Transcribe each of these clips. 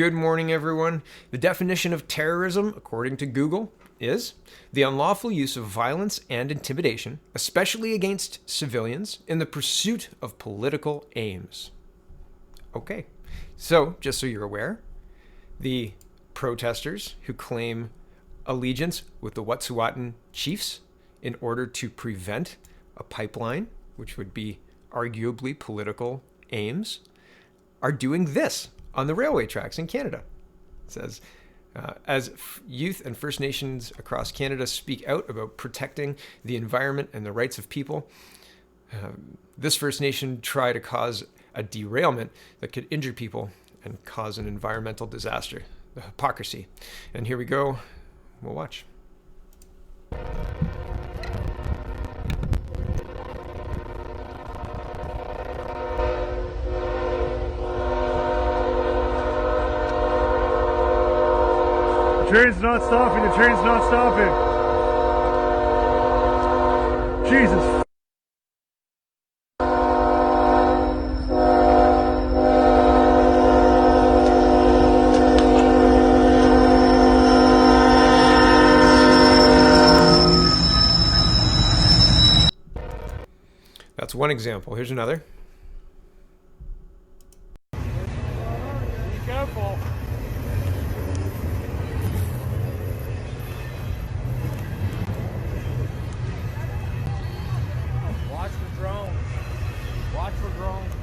Good morning, everyone. The definition of terrorism, according to Google, is the unlawful use of violence and intimidation, especially against civilians, in the pursuit of political aims. Okay, so just so you're aware, the protesters who claim allegiance with the Wet'suwet'en chiefs in order to prevent a pipeline, which would be arguably political aims, are doing this on the railway tracks in Canada. It says, as youth and First Nations across Canada speak out about protecting the environment and the rights of people, this First Nation try to cause a derailment that could injure people and cause an environmental disaster. The hypocrisy. And here we go. We'll watch. The train's not stopping, the train's not stopping. Jesus. That's one example. Here's another. Be careful. Watch for drones. Watch for drones.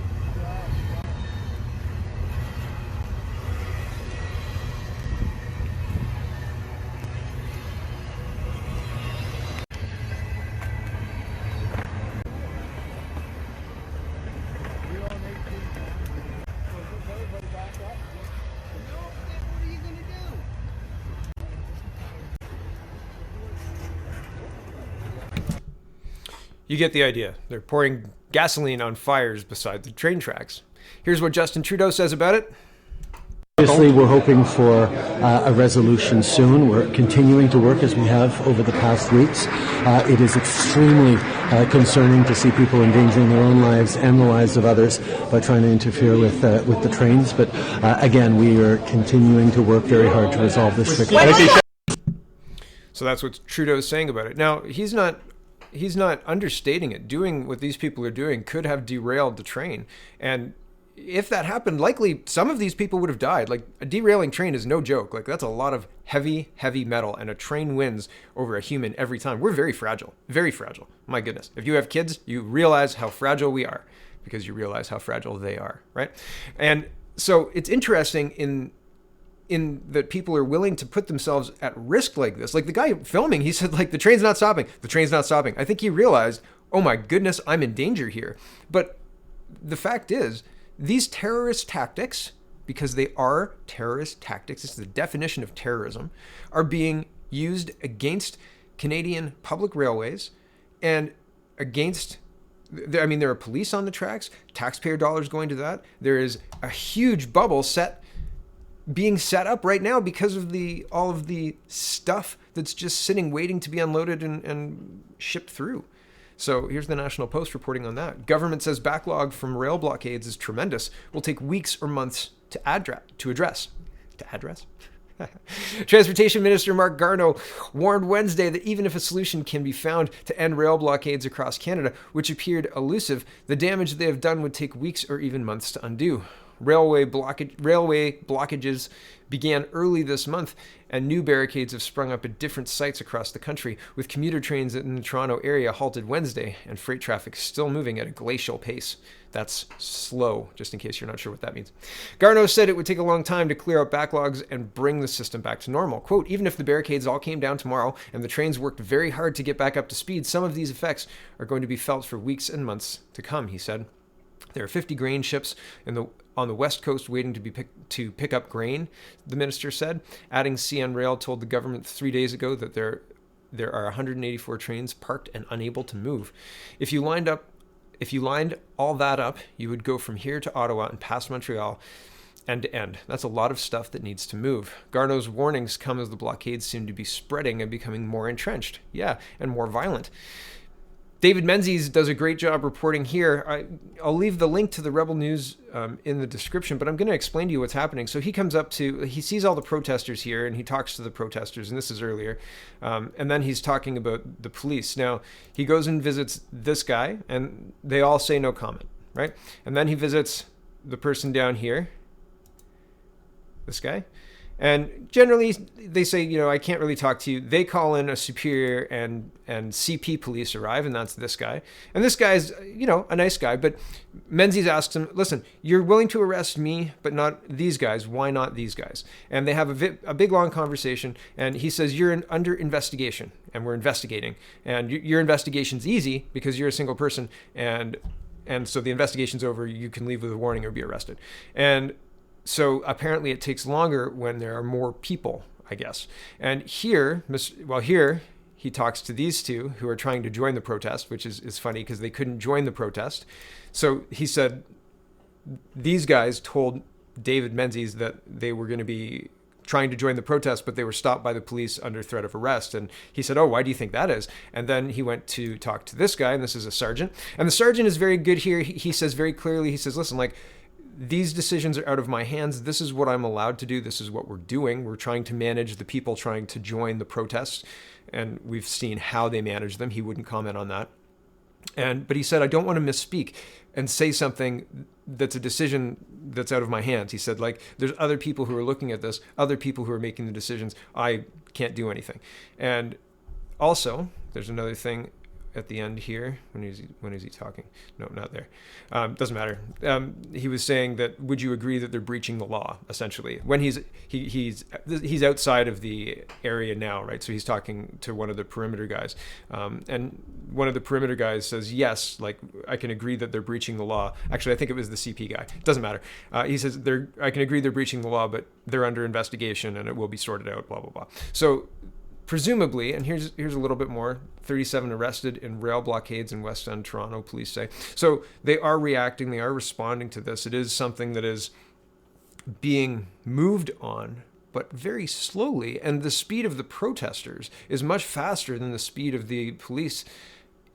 You get the idea. They're pouring gasoline on fires beside the train tracks. Here's what Justin Trudeau says about it. Obviously, we're hoping for a resolution soon. We're continuing to work as we have over the past weeks. It is extremely concerning to see people endangering their own lives and the lives of others by trying to interfere with the trains. But again, we are continuing to work very hard to resolve this quickly. So that's what Trudeau's saying about it. Now, he's not understating it. Doing what these people are doing could have derailed the train. And if that happened, likely some of these people would have died. Like, a derailing train is no joke. Like, that's a lot of heavy, heavy metal, and a train wins over a human every time. We're very fragile. Very fragile. My goodness. If you have kids, you realize how fragile we are because you realize how fragile they are, right? And so it's interesting in that people are willing to put themselves at risk like this. Like, the guy filming, he said, like, the train's not stopping. The train's not stopping. I think he realized, oh my goodness, I'm in danger here. But the fact is, these terrorist tactics, because they are terrorist tactics, it's the definition of terrorism, are being used against Canadian public railways and against, I mean, there are police on the tracks, taxpayer dollars going to that. There is a huge bubble being set up right now because of all of the stuff that's just sitting waiting to be unloaded and shipped through. So here's the National Post reporting on that. Government says backlog from rail blockades is tremendous. Will take weeks or months to address. Transportation Minister Mark Garneau warned Wednesday that even if a solution can be found to end rail blockades across Canada, which appeared elusive, the damage they have done would take weeks or even months to undo. Railway blockages began early this month, and new barricades have sprung up at different sites across the country, with commuter trains in the Toronto area halted Wednesday, and freight traffic still moving at a glacial pace. That's slow, just in case you're not sure what that means. Garneau said it would take a long time to clear out backlogs and bring the system back to normal. Quote, even if the barricades all came down tomorrow and the trains worked very hard to get back up to speed, some of these effects are going to be felt for weeks and months to come, he said. There are 50 grain ships on the west coast waiting to pick up grain, the minister said, adding CN Rail told the government 3 days ago that there are 184 trains parked and unable to move. If you lined all that up, you would go from here to Ottawa and past Montreal end to end. That's a lot of stuff that needs to move. Garneau's warnings come as the blockades seem to be spreading and becoming more entrenched. Yeah, and more violent. David Menzies does a great job reporting here. I'll leave the link to the Rebel News in the description, but I'm going to explain to you what's happening. So he comes up to, he sees all the protesters here, and he talks to the protesters, and this is earlier. And then he's talking about the police. Now, he goes and visits this guy, and they all say no comment, right? And then he visits the person down here, this guy. And generally, they say, you know, I can't really talk to you. They call in a superior, and CP police arrive, and that's this guy. And this guy's, you know, a nice guy. But Menzies asks him, listen, you're willing to arrest me, but not these guys. Why not these guys? And they have a big, long conversation. And he says, you're under investigation, and we're investigating. And your investigation's easy because you're a single person. And so the investigation's over. You can leave with a warning or be arrested. And so apparently it takes longer when there are more people, I guess. And here he talks to these two who are trying to join the protest, which is funny because they couldn't join the protest. So he said these guys told David Menzies that they were going to be trying to join the protest, but they were stopped by the police under threat of arrest. And he said, oh, why do you think that is? And then he went to talk to this guy, and this is a sergeant. And the sergeant is very good here. He says very clearly, he says, listen, like, these decisions are out of my hands. This is what I'm allowed to do. This is what we're doing. We're trying to manage the people trying to join the protests. And we've seen how they manage them. He wouldn't comment on that. But he said, I don't want to misspeak and say something that's a decision that's out of my hands. He said, like, there's other people who are looking at this, other people who are making the decisions. I can't do anything. And also, there's another thing at the end here. When is he talking? No, not there. Doesn't matter. He was saying that, would you agree that they're breaching the law, essentially? When he's outside of the area now, right? So he's talking to one of the perimeter guys. And one of the perimeter guys says, yes, like, I can agree that they're breaching the law. Actually, I think it was the CP guy. Doesn't matter. He says, I can agree they're breaching the law, but they're under investigation and it will be sorted out, blah, blah, blah. So presumably, and here's a little bit more, 37 arrested in rail blockades in West End, Toronto, police say. So they are reacting, they are responding to this. It is something that is being moved on, but very slowly. And the speed of the protesters is much faster than the speed of the police.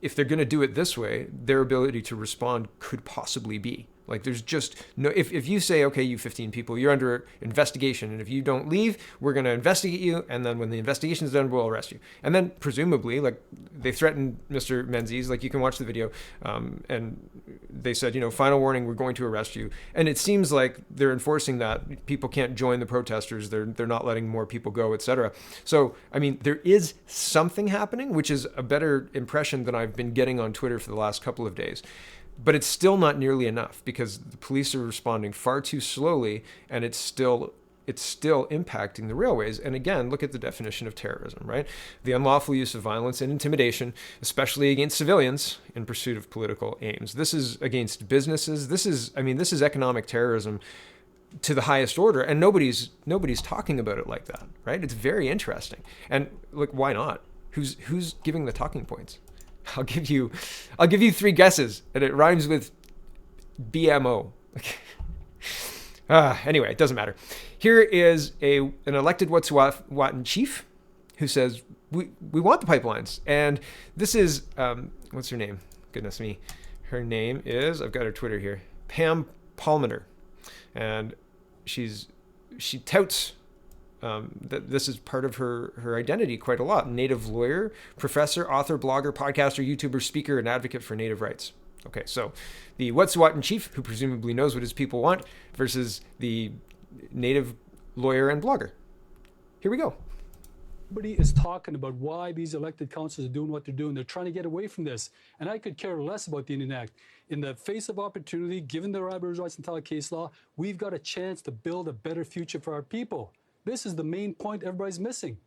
If they're going to do it this way, their ability to respond could possibly be. Like, there's just no, if you say, okay, you 15 people, you're under investigation, and if you don't leave, we're going to investigate you, and then when the investigation's done, we'll arrest you. And then presumably, like, they threatened Mr. Menzies, like, you can watch the video, and they said, you know, final warning, we're going to arrest you. And it seems like they're enforcing that. People can't join the protesters, they're not letting more people go, etc. So, I mean, there is something happening, which is a better impression than I've been getting on Twitter for the last couple of days. But it's still not nearly enough because the police are responding far too slowly, and it's still impacting the railways. And again, look at the definition of terrorism, right? The unlawful use of violence and intimidation, especially against civilians in pursuit of political aims. This is against businesses. This is economic terrorism to the highest order, and nobody's talking about it like that, right? It's very interesting. And look, why not? Who's giving the talking points? I'll give you 3 guesses, and it rhymes with BMO. Anyway, it doesn't matter. Here is an elected Wet'suwet'en chief who says, we want the pipelines. And this is, what's her name? Goodness me. Her name is, I've got her Twitter here, Pam Palmater. And she touts that this is part of her identity quite a lot. Native lawyer, professor, author, blogger, podcaster, YouTuber, speaker, and advocate for Native rights. Okay, so the Wet'suwet'en chief, who presumably knows what his people want, versus the Native lawyer and blogger. Here we go. Everybody is talking about why these elected councils are doing what they're doing. They're trying to get away from this. And I could care less about the Indian Act. In the face of opportunity, given the Aboriginal Rights and Title case law, we've got a chance to build a better future for our people. This is the main point everybody's missing.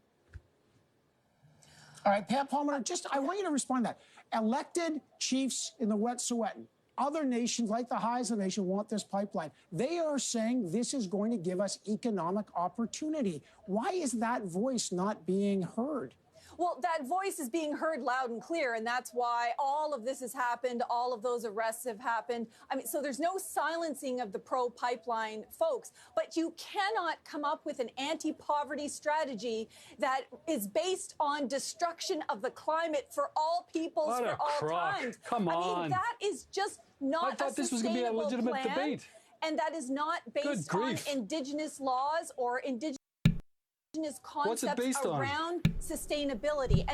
All right, Pat Palmer, I want you to respond to that. Elected chiefs in the Wet'suwet'en, other nations like the Haisla Nation want this pipeline. They are saying this is going to give us economic opportunity. Why is that voice not being heard? Well, that voice is being heard loud and clear, and that's why all of this has happened. All of those arrests have happened. I mean, so there's no silencing of the pro-pipeline folks, but you cannot come up with an anti-poverty strategy that is based on destruction of the climate for all peoples, What for a all crock. times. Come I on. mean, that is just not I thought a this was going to be a sustainable legitimate plan, debate. and that is not based on Indigenous laws or Indigenous concepts based on? around sustainability.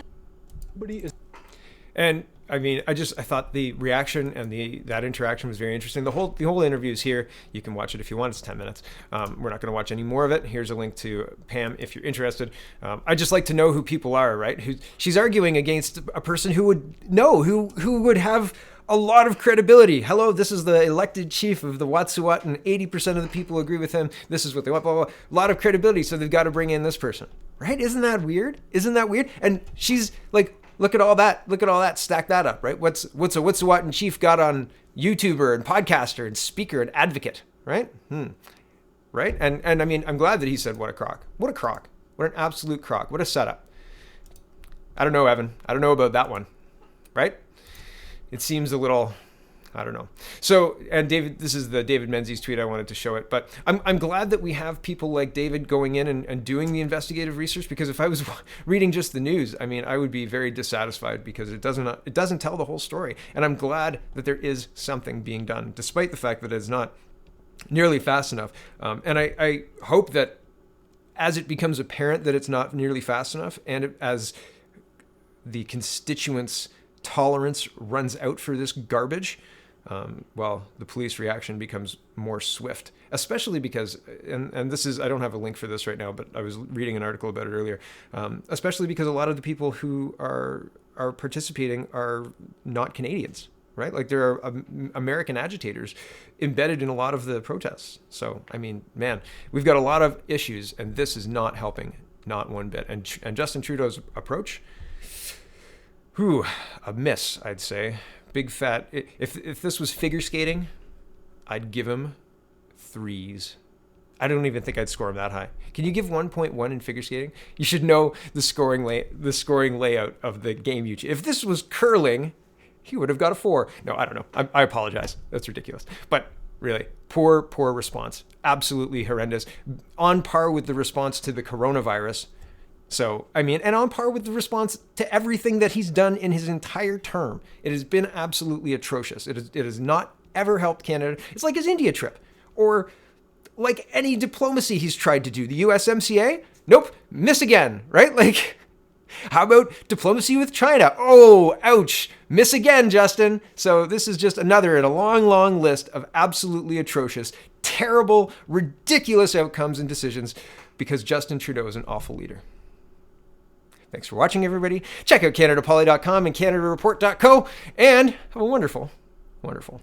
And I mean, I thought the reaction and that interaction was very interesting. The whole interview is here. You can watch it if you want. It's 10 minutes. We're not going to watch any more of it. Here's a link to Pam if you're interested. I just like to know who people are, right? She's arguing against a person who would know, who would have a lot of credibility. Hello, this is the elected chief of the Wet'suwet'en, and 80% of the people agree with him. This is what they want, blah, blah, blah. A lot of credibility, so they've got to bring in this person, right? Isn't that weird? And she's like, look at all that, stack that up, right? What's a Wet'suwet'en chief got on YouTuber and podcaster and speaker and advocate, right? Right? And I mean, I'm glad that he said, what a crock. What a crock. What an absolute crock. What a setup. I don't know, Evan. I don't know about that one, right? It seems a little, I don't know. So, and David, this is the David Menzies tweet. I wanted to show it, but I'm glad that we have people like David going in and doing the investigative research, because if I was reading just the news, I mean, I would be very dissatisfied because it doesn't tell the whole story. And I'm glad that there is something being done, despite the fact that it's not nearly fast enough. And I hope that as it becomes apparent that it's not nearly fast enough, and as the constituents' tolerance runs out for this garbage, the police reaction becomes more swift, especially because, and this is, I don't have a link for this right now, but I was reading an article about it earlier, especially because a lot of the people who are participating are not Canadians, right? Like there are American agitators embedded in a lot of the protests. So, I mean, man, we've got a lot of issues, and this is not helping, not one bit. And Justin Trudeau's approach, a miss, I'd say. Big fat. If this was figure skating, I'd give him 3s. I don't even think I'd score him that high. Can you give 1.1 in figure skating? You should know the scoring layout of the game. If this was curling, he would have got a 4. No, I don't know. I apologize. That's ridiculous. But really, poor response. Absolutely horrendous. On par with the response to the coronavirus. So, I mean, and on par with the response to everything that he's done in his entire term. It has been absolutely atrocious. It has not ever helped Canada. It's like his India trip, or like any diplomacy he's tried to do. The USMCA? Nope, miss again, right? Like, how about diplomacy with China? Oh, ouch, miss again, Justin. So this is just another in a long, long list of absolutely atrocious, terrible, ridiculous outcomes and decisions because Justin Trudeau is an awful leader. Thanks for watching, everybody. Check out CanadaPoly.com and CanadaReport.co, and have a wonderful, wonderful